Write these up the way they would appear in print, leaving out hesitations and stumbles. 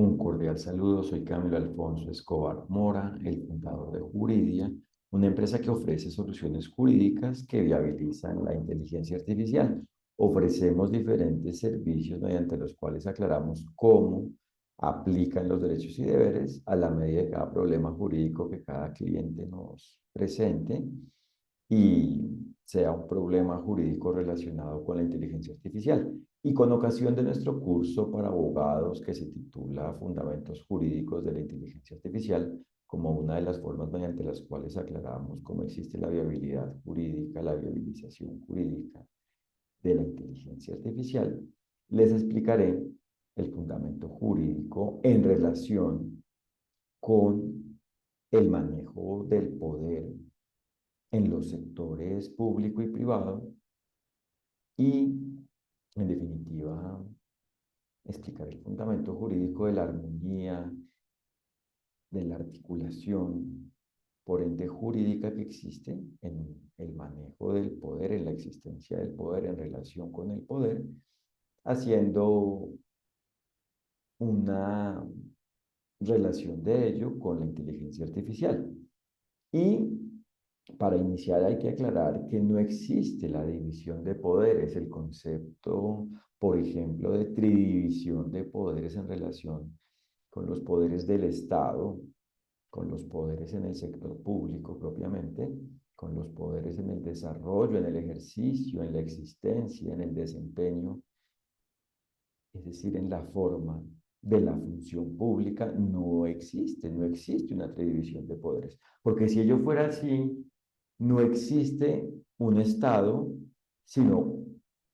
Un cordial saludo, soy Camilo Alfonso Escobar Mora, el fundador de Juridia, una empresa que ofrece soluciones jurídicas que viabilizan la inteligencia artificial. Ofrecemos diferentes servicios mediante los cuales aclaramos cómo aplican los derechos y deberes a la medida de cada problema jurídico que cada cliente nos presente y sea un problema jurídico relacionado con la inteligencia artificial. Y con ocasión de nuestro curso para abogados que se titula Fundamentos Jurídicos de la Inteligencia Artificial, como una de las formas mediante las cuales aclaramos cómo existe la viabilidad jurídica, la viabilización jurídica de la inteligencia artificial, les explicaré el fundamento jurídico en relación con el manejo del poder en los sectores público y privado y, en definitiva, explicar el fundamento jurídico de la armonía, de la articulación, por ende jurídica que existe en el manejo del poder, en la existencia del poder, en relación con el poder, haciendo una relación de ello con la inteligencia artificial. Y para iniciar hay que aclarar que no existe la división de poderes, el concepto, por ejemplo, de tridivisión de poderes en relación con los poderes del Estado, con los poderes en el sector público propiamente, con los poderes en el desarrollo, en el ejercicio, en la existencia, en el desempeño, es decir, en la forma de la función pública, no existe una tridivisión de poderes. Porque si ello fuera así, no existe un Estado, sino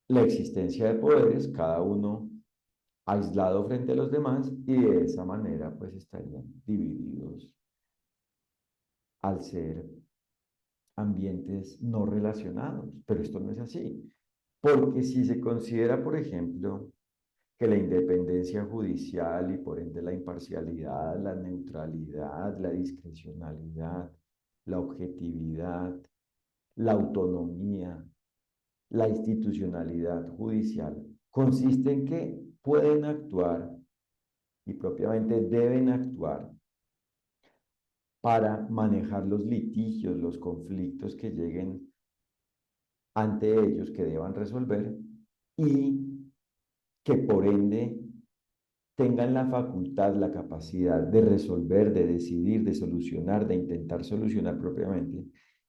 la existencia de poderes, cada uno aislado frente a los demás, y de esa manera pues estarían divididos al ser ambientes no relacionados. Pero esto no es así, porque si se considera, por ejemplo, que la independencia judicial y por ende la imparcialidad, la neutralidad, la discrecionalidad, la objetividad, la autonomía, la institucionalidad judicial consiste en que pueden actuar y propiamente deben actuar para manejar los litigios, los conflictos que lleguen ante ellos, que deban resolver y que por ende tengan la facultad, la capacidad de resolver, de decidir, de solucionar, de intentar solucionar propiamente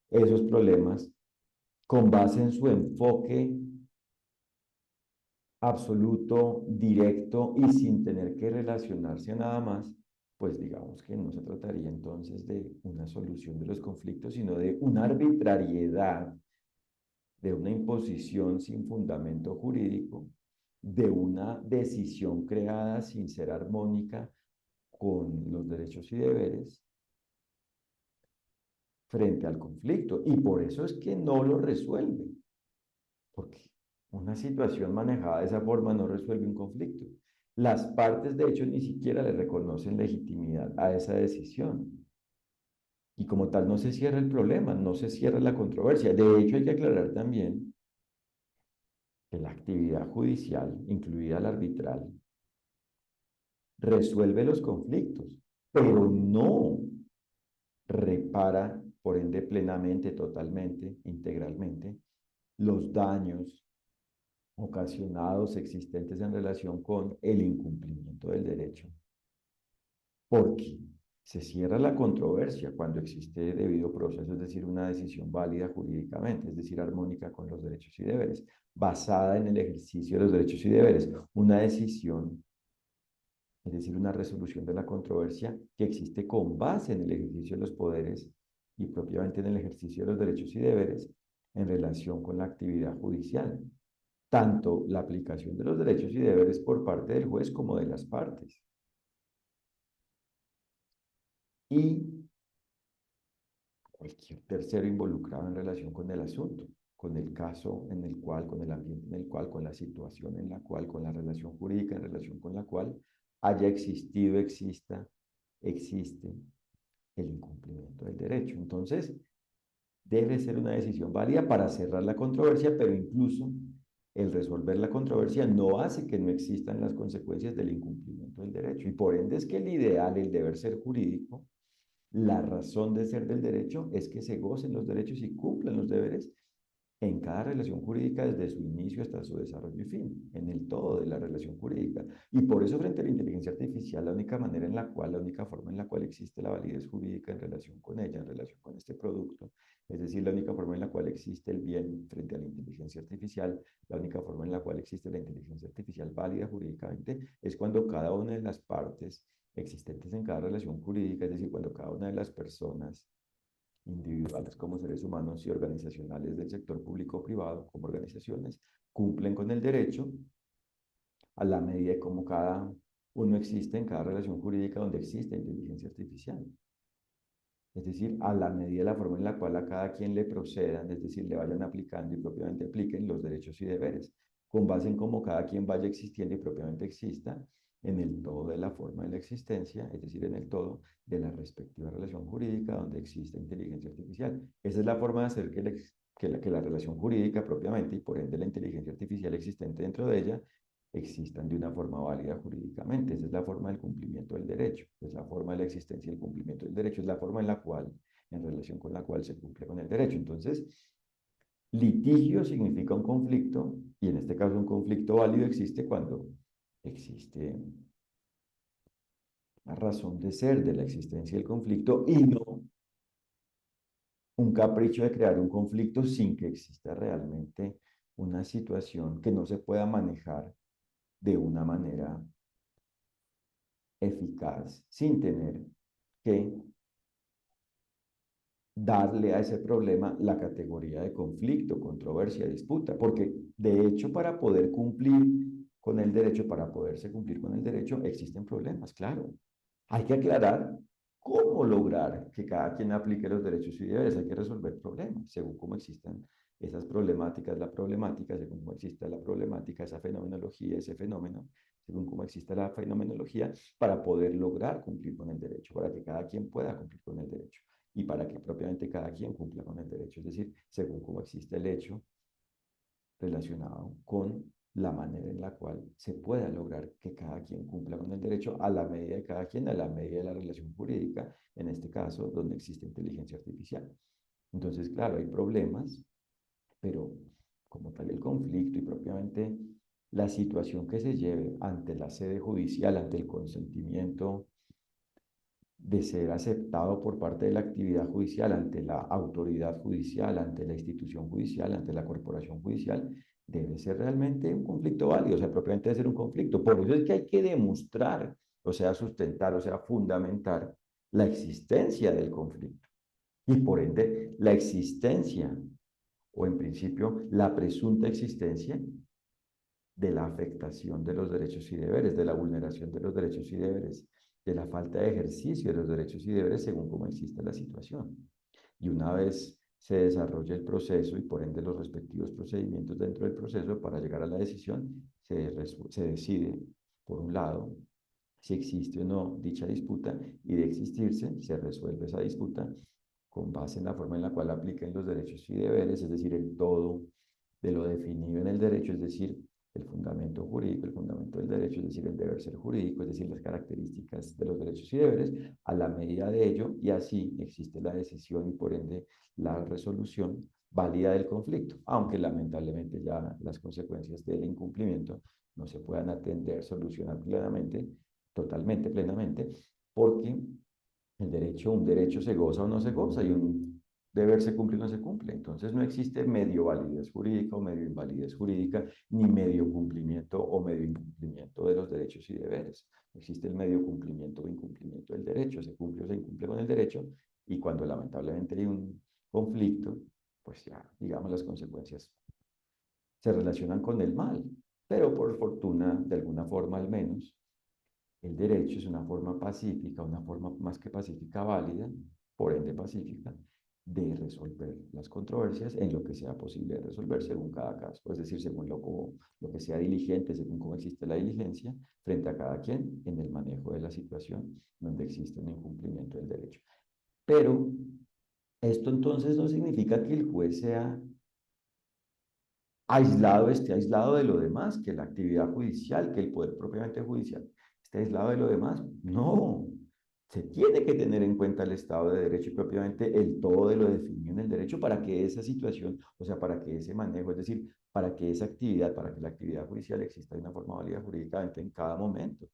esos problemas con base en su enfoque absoluto, directo y sin tener que relacionarse a nada más, pues digamos que no se trataría entonces de una solución de los conflictos, sino de una arbitrariedad, de una imposición sin fundamento jurídico, de una decisión creada sin ser armónica con los derechos y deberes frente al conflicto. Y por eso es que no lo resuelve, porque una situación manejada de esa forma no resuelve un conflicto. Las partes, de hecho, ni siquiera le reconocen legitimidad a esa decisión. Y como tal, no se cierra el problema, no se cierra la controversia. De hecho, hay que aclarar también que la actividad judicial, incluida la arbitral, resuelve los conflictos, pero no repara, por ende, plenamente, totalmente, integralmente, los daños ocasionados existentes en relación con el incumplimiento del derecho. Porque se cierra la controversia cuando existe debido proceso, es decir, una decisión válida jurídicamente, es decir, armónica con los derechos y deberes, basada en el ejercicio de los derechos y deberes. Una decisión, es decir, una resolución de la controversia que existe con base en el ejercicio de los poderes y propiamente en el ejercicio de los derechos y deberes en relación con la actividad judicial, tanto la aplicación de los derechos y deberes por parte del juez como de las partes. Y cualquier tercero involucrado en relación con el asunto, con el caso en el cual, con el ambiente en el cual, con la situación en la cual, con la relación jurídica en relación con la cual haya existido, existe el incumplimiento del derecho. Entonces, debe ser una decisión válida para cerrar la controversia, pero incluso el resolver la controversia no hace que no existan las consecuencias del incumplimiento del derecho. Y por ende es que el ideal, el deber ser jurídico, la razón de ser del derecho es que se gocen los derechos y cumplan los deberes en cada relación jurídica desde su inicio hasta su desarrollo y fin, en el todo de la relación jurídica. Y por eso frente a la inteligencia artificial, la única manera en la cual, la única forma en la cual existe la validez jurídica en relación con ella, en relación con este producto, es decir, la única forma en la cual existe el bien frente a la inteligencia artificial, la única forma en la cual existe la inteligencia artificial válida jurídicamente, es cuando cada una de las partes existentes en cada relación jurídica, es decir, cuando cada una de las personas individuales como seres humanos y organizacionales del sector público o privado, como organizaciones, cumplen con el derecho a la medida de cómo cada uno existe en cada relación jurídica donde existe inteligencia artificial. Es decir, a la medida de la forma en la cual a cada quien le procedan, es decir, le vayan aplicando y propiamente apliquen los derechos y deberes, con base en cómo cada quien vaya existiendo y propiamente exista en el todo de la forma de la existencia, es decir, en el todo de la respectiva relación jurídica donde existe inteligencia artificial. Esa es la forma de hacer que la relación jurídica propiamente y por ende la inteligencia artificial existente dentro de ella existan de una forma válida jurídicamente. Esa es la forma del cumplimiento del derecho, es la forma de la existencia y el cumplimiento del derecho, es la forma en la cual, en relación con la cual se cumple con el derecho. Entonces, litigio significa un conflicto, y en este caso un conflicto válido existe cuando existe la razón de ser de la existencia del conflicto y no un capricho de crear un conflicto sin que exista realmente una situación que no se pueda manejar de una manera eficaz sin tener que darle a ese problema la categoría de conflicto, controversia, disputa, porque de hecho para poder cumplir con el derecho, para poderse cumplir con el derecho, existen problemas, claro. Hay que aclarar cómo lograr que cada quien aplique los derechos y deberes, hay que resolver problemas, según cómo existan esas problemáticas, la problemática, según cómo exista la problemática, esa fenomenología, ese fenómeno, según cómo exista la fenomenología, para poder lograr cumplir con el derecho, para que cada quien pueda cumplir con el derecho y para que propiamente cada quien cumpla con el derecho, es decir, según cómo existe el hecho relacionado con la manera en la cual se pueda lograr que cada quien cumpla con el derecho a la medida de cada quien, a la medida de la relación jurídica, en este caso, donde existe inteligencia artificial. Entonces, claro, hay problemas, pero como tal el conflicto y propiamente la situación que se lleve ante la sede judicial, ante el consentimiento de ser aceptado por parte de la actividad judicial ante la autoridad judicial, ante la institución judicial, ante la corporación judicial, debe ser realmente un conflicto válido, o sea, propiamente debe ser un conflicto. Por eso es que hay que demostrar, o sea, sustentar, o sea, fundamentar la existencia del conflicto y por ende la existencia o en principio la presunta existencia de la afectación de los derechos y deberes, de la vulneración de los derechos y deberes, de la falta de ejercicio de los derechos y deberes según cómo existe la situación. Y una vez se desarrolla el proceso y por ende los respectivos procedimientos dentro del proceso para llegar a la decisión, se decide, por un lado, si existe o no dicha disputa y de existirse, se resuelve esa disputa con base en la forma en la cual apliquen los derechos y deberes, es decir, el todo de lo definido en el derecho, es decir, el fundamento jurídico, el fundamento del derecho, es decir, el deber ser jurídico, es decir, las características de los derechos y deberes, a la medida de ello, y así existe la decisión y por ende la resolución válida del conflicto, aunque lamentablemente ya las consecuencias del incumplimiento no se puedan atender, solucionar plenamente, totalmente, plenamente, porque un derecho se goza o no se goza y un deber se cumple o no se cumple. Entonces no existe medio validez jurídica o medio invalidez jurídica, ni medio cumplimiento o medio incumplimiento de los derechos y deberes. No existe el medio cumplimiento o incumplimiento del derecho, se cumple o se incumple con el derecho y cuando lamentablemente hay un conflicto, pues ya, digamos, las consecuencias se relacionan con el mal, pero por fortuna, de alguna forma al menos, el derecho es una forma pacífica, una forma más que pacífica válida, por ende pacífica, de resolver las controversias en lo que sea posible resolver según cada caso, es decir, según lo que sea diligente, según cómo existe la diligencia, frente a cada quien en el manejo de la situación donde existe un incumplimiento del derecho. Pero esto entonces no significa que el juez sea aislado, esté aislado de lo demás, que la actividad judicial, que el poder propiamente judicial esté aislado de lo demás. No, se tiene que tener en cuenta el Estado de Derecho y propiamente el todo de lo definido en el derecho para que esa situación, o sea, para que ese manejo, es decir, para que esa actividad, para que la actividad judicial exista de una forma válida jurídicamente en cada momento.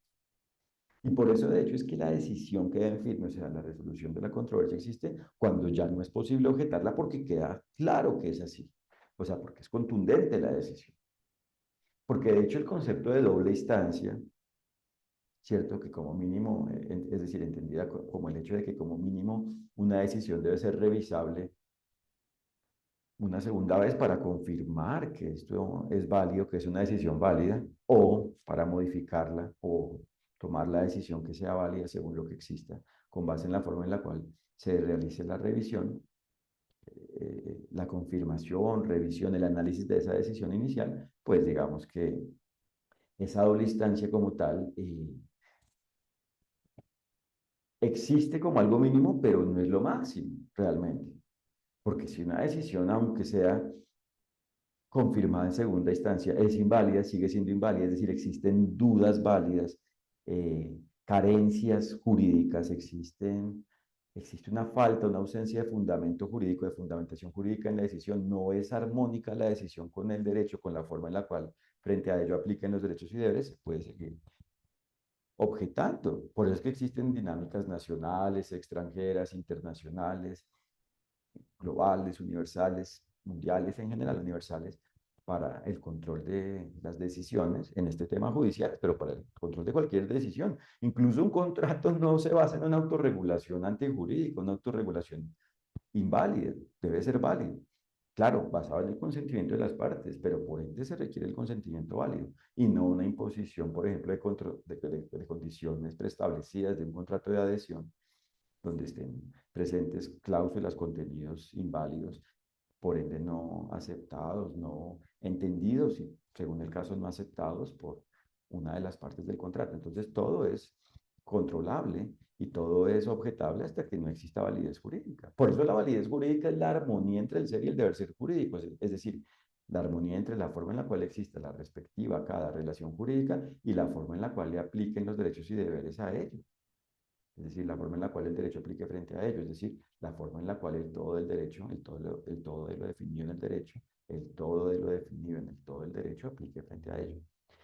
Y por eso, de hecho, es que la decisión queda en firme, o sea, la resolución de la controversia existe cuando ya no es posible objetarla porque queda claro que es así. O sea, porque es contundente la decisión. Porque de hecho el concepto de doble instancia, ¿cierto? Que como mínimo, es decir, entendida como el hecho de que como mínimo una decisión debe ser revisable una segunda vez para confirmar que esto es válido, que es una decisión válida, o para modificarla o tomar la decisión que sea válida según lo que exista, con base en la forma en la cual se realice la revisión, la confirmación, revisión, el análisis de esa decisión inicial, pues digamos que esa doble instancia como tal existe como algo mínimo, pero no es lo máximo realmente. Porque si una decisión, aunque sea confirmada en segunda instancia, es inválida, sigue siendo inválida, es decir, existen dudas válidas, carencias jurídicas, existe una falta, una ausencia de fundamento jurídico, de fundamentación jurídica en la decisión, no es armónica la decisión con el derecho, con la forma en la cual frente a ello apliquen los derechos y deberes, se puede seguir objetando. Por eso es que existen dinámicas nacionales, extranjeras, internacionales, globales, universales, mundiales en general, universales, para el control de las decisiones en este tema judicial, pero para el control de cualquier decisión. Incluso un contrato no se basa en una autorregulación antijurídica, una autorregulación inválida, debe ser válido. Claro, basado en el consentimiento de las partes, pero por ende se requiere el consentimiento válido y no una imposición, por ejemplo, de condiciones preestablecidas de un contrato de adhesión donde estén presentes cláusulas, contenidos inválidos, por ende no aceptados, no entendidos y, según el caso, no aceptados por una de las partes del contrato. Entonces, todo es controlable y todo es objetable hasta que no exista validez jurídica. Por eso la validez jurídica es la armonía entre el ser y el deber ser jurídico, es decir, la armonía entre la forma en la cual existe la respectiva cada relación jurídica y la forma en la cual le apliquen los derechos y deberes a ello. Es decir, la forma en la cual el derecho aplique frente a ello, es decir, la forma en la cual el todo del derecho, el todo de lo definido en el derecho, el todo de lo definido en el todo del derecho aplique frente a ello.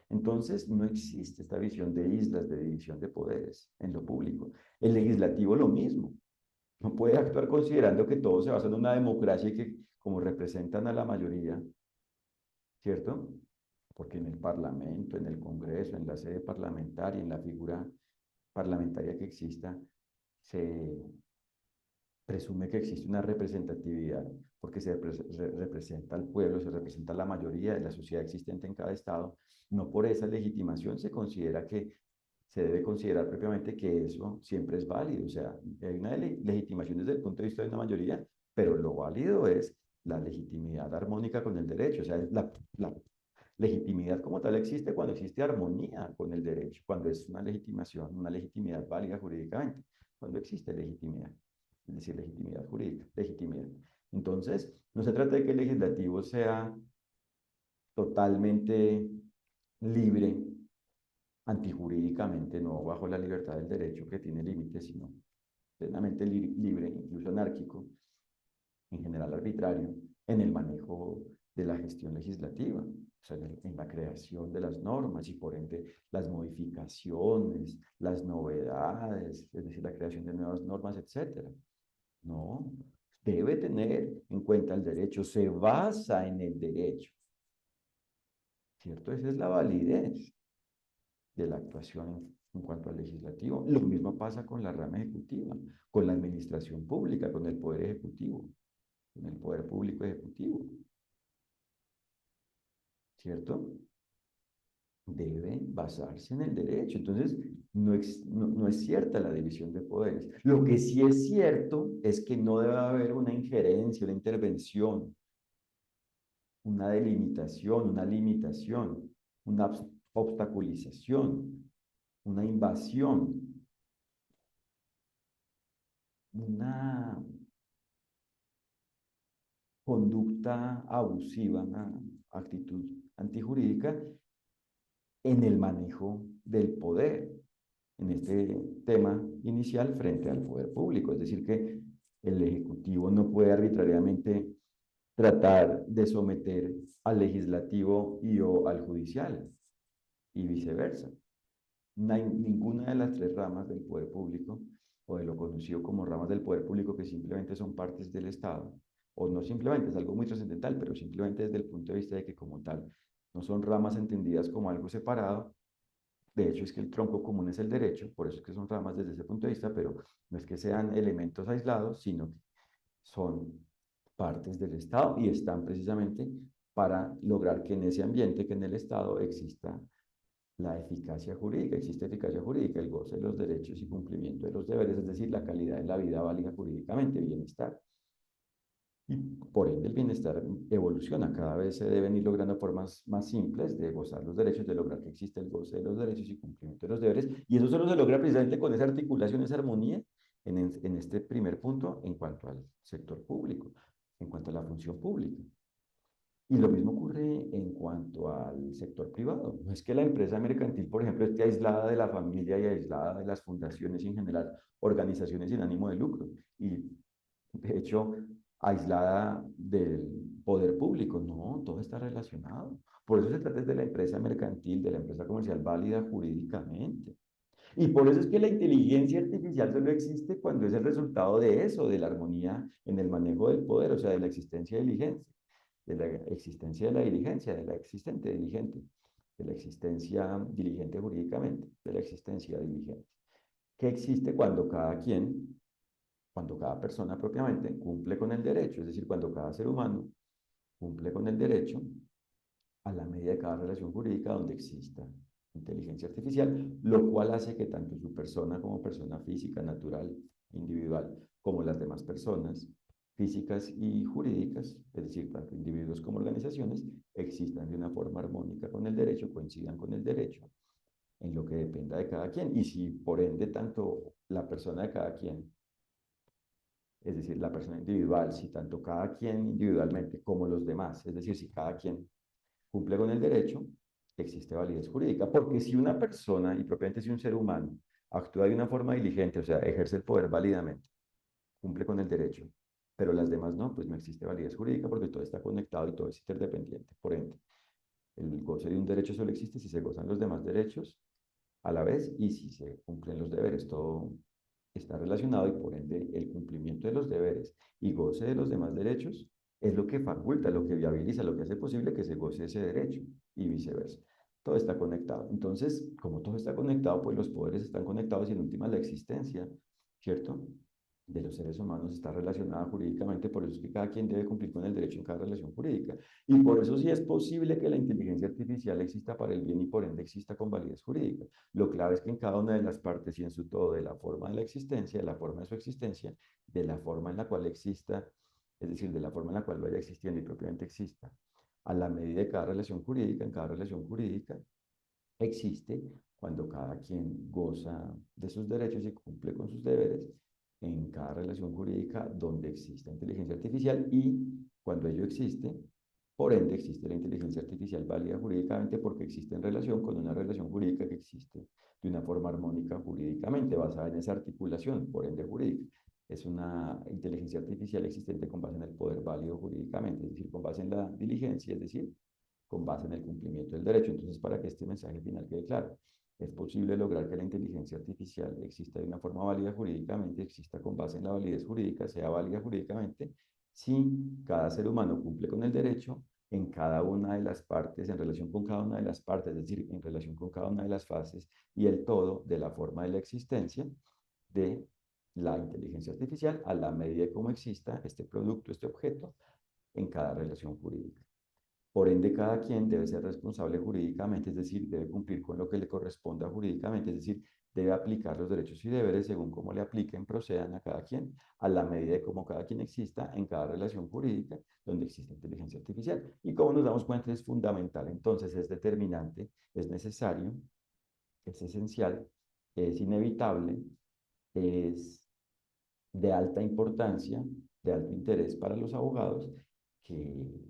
Entonces, no existe esta visión de islas, de división de poderes en lo público. El legislativo lo mismo. No puede actuar considerando que todo se basa en una democracia y que como representan a la mayoría, ¿cierto? Porque en el Parlamento, en el Congreso, en la sede parlamentaria, en la figura parlamentaria que exista, se presume que existe una representatividad porque representa al pueblo, se representa a la mayoría de la sociedad existente en cada estado. No por esa legitimación se considera que se debe considerar propiamente que eso siempre es válido. O sea, hay una legitimación desde el punto de vista de una mayoría, pero lo válido es la legitimidad armónica con el derecho. O sea, la legitimidad como tal existe cuando existe armonía con el derecho, cuando es una legitimación, una legitimidad válida jurídicamente, cuando existe legitimidad, es decir, legitimidad jurídica, legitimidad. Entonces, no se trata de que el legislativo sea totalmente libre, antijurídicamente, no bajo la libertad del derecho que tiene límites, sino plenamente libre, incluso anárquico, en general arbitrario, en el manejo de la gestión legislativa, o sea, en la creación de las normas y por ende las modificaciones, las novedades, es decir, la creación de nuevas normas, etcétera. No, debe tener en cuenta el derecho, se basa en el derecho, ¿cierto? Esa es la validez de la actuación en cuanto al legislativo. Lo mismo pasa con la rama ejecutiva, con la administración pública, con el poder ejecutivo, con el poder público ejecutivo, ¿cierto? Debe basarse en el derecho. Entonces, no es cierta la división de poderes. Lo que sí es cierto es que no debe haber una injerencia, una intervención, una delimitación, una limitación, una obstaculización, una invasión, una conducta abusiva, actitud antijurídica en el manejo del poder, en este tema inicial frente al poder público. Es decir, que el Ejecutivo no puede arbitrariamente tratar de someter al legislativo y o al judicial y viceversa. No hay ninguna de las tres ramas del poder público o de lo conocido como ramas del poder público que simplemente son partes del Estado, o no simplemente, es algo muy trascendental, pero simplemente desde el punto de vista de que como tal no son ramas entendidas como algo separado. De hecho, es que el tronco común es el derecho, por eso es que son ramas desde ese punto de vista, pero no es que sean elementos aislados, sino que son partes del Estado y están precisamente para lograr que en ese ambiente, que en el Estado exista la eficacia jurídica, existe eficacia jurídica, el goce de los derechos y cumplimiento de los deberes, es decir, la calidad de la vida válida jurídicamente, bienestar. Y por ende el bienestar evoluciona, cada vez se deben ir logrando formas más simples de gozar los derechos, de lograr que existe el goce de los derechos y cumplimiento de los deberes, y eso solo se logra precisamente con esa articulación, esa armonía en este primer punto en cuanto al sector público, en cuanto a la función pública. Y lo mismo ocurre en cuanto al sector privado. No es que la empresa mercantil, por ejemplo, esté aislada de la familia y aislada de las fundaciones y en general organizaciones sin ánimo de lucro. Y de hecho, aislada del poder público. No, todo está relacionado. Por eso se trata de la empresa mercantil, de la empresa comercial válida jurídicamente. Y por eso es que la inteligencia artificial solo existe cuando es el resultado de eso, de la armonía en el manejo del poder, o sea, de la existencia diligente, de la existencia de la diligencia, de la existente diligente, de la existencia diligente jurídicamente, de la existencia diligente, que existe cuando cada persona propiamente cumple con el derecho, es decir, cuando cada ser humano cumple con el derecho a la medida de cada relación jurídica donde exista inteligencia artificial, lo cual hace que tanto su persona como persona física, natural, individual, como las demás personas físicas y jurídicas, es decir, tanto individuos como organizaciones, existan de una forma armónica con el derecho, coincidan con el derecho, en lo que dependa de cada quien. Y si por ende tanto la persona de cada quien, es decir, la persona individual, si tanto cada quien individualmente como los demás, es decir, si cada quien cumple con el derecho, existe validez jurídica. Porque si una persona, y propiamente si un ser humano, actúa de una forma diligente, o sea, ejerce el poder válidamente, cumple con el derecho, pero las demás no, pues no existe validez jurídica porque todo está conectado y todo es interdependiente. Por ende, el goce de un derecho solo existe si se gozan los demás derechos a la vez y si se cumplen los deberes. Todo está relacionado y por ende el cumplimiento de los deberes y goce de los demás derechos es lo que faculta, lo que viabiliza, lo que hace posible que se goce ese derecho y viceversa. Todo está conectado. Entonces, como todo está conectado, pues los poderes están conectados y en última la existencia, ¿cierto? De los seres humanos está relacionada jurídicamente, por eso es que cada quien debe cumplir con el derecho en cada relación jurídica. Y por eso sí es posible que la inteligencia artificial exista para el bien y por ende exista con validez jurídica. Lo clave es que en cada una de las partes y en su todo, de la forma de la existencia, de la forma de su existencia, de la forma en la cual exista, es decir, de la forma en la cual vaya existiendo y propiamente exista, a la medida de cada relación jurídica, en cada relación jurídica, existe cuando cada quien goza de sus derechos y cumple con sus deberes en cada relación jurídica donde existe inteligencia artificial y cuando ello existe, por ende existe la inteligencia artificial válida jurídicamente porque existe en relación con una relación jurídica que existe de una forma armónica jurídicamente, basada en esa articulación, por ende jurídica. Es una inteligencia artificial existente con base en el poder válido jurídicamente, es decir, con base en la diligencia, es decir, con base en el cumplimiento del derecho. Entonces, para que este mensaje final quede claro, es posible lograr que la inteligencia artificial exista de una forma válida jurídicamente, exista con base en la validez jurídica, sea válida jurídicamente, si cada ser humano cumple con el derecho en cada una de las partes, en relación con cada una de las partes, es decir, en relación con cada una de las fases y el todo de la forma de la existencia de la inteligencia artificial a la medida de cómo exista este producto, este objeto, en cada relación jurídica. Por ende, cada quien debe ser responsable jurídicamente, es decir, debe cumplir con lo que le corresponda jurídicamente, es decir, debe aplicar los derechos y deberes según cómo le apliquen, procedan a cada quien, a la medida de cómo cada quien exista en cada relación jurídica donde existe inteligencia artificial. Y como nos damos cuenta, es fundamental, entonces es determinante, es necesario, es esencial, es inevitable, es de alta importancia, de alto interés para los abogados, que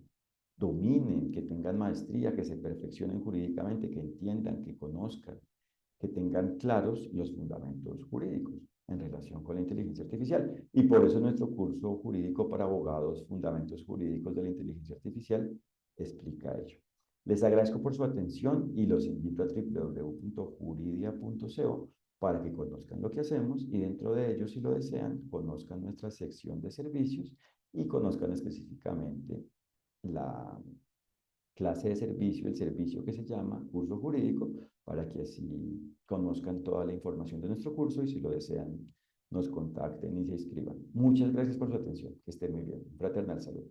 dominen, que tengan maestría, que se perfeccionen jurídicamente, que entiendan, que conozcan, que tengan claros los fundamentos jurídicos en relación con la inteligencia artificial. Y por eso nuestro curso jurídico para abogados, Fundamentos Jurídicos de la Inteligencia Artificial, explica ello. Les agradezco por su atención y los invito a www.juridia.co para que conozcan lo que hacemos y dentro de ello, si lo desean, conozcan nuestra sección de servicios y conozcan específicamente la clase de servicio, el servicio que se llama curso jurídico, para que así conozcan toda la información de nuestro curso y si lo desean, nos contacten y se inscriban. Muchas gracias por su atención. Que estén muy bien. Fraternal saludo.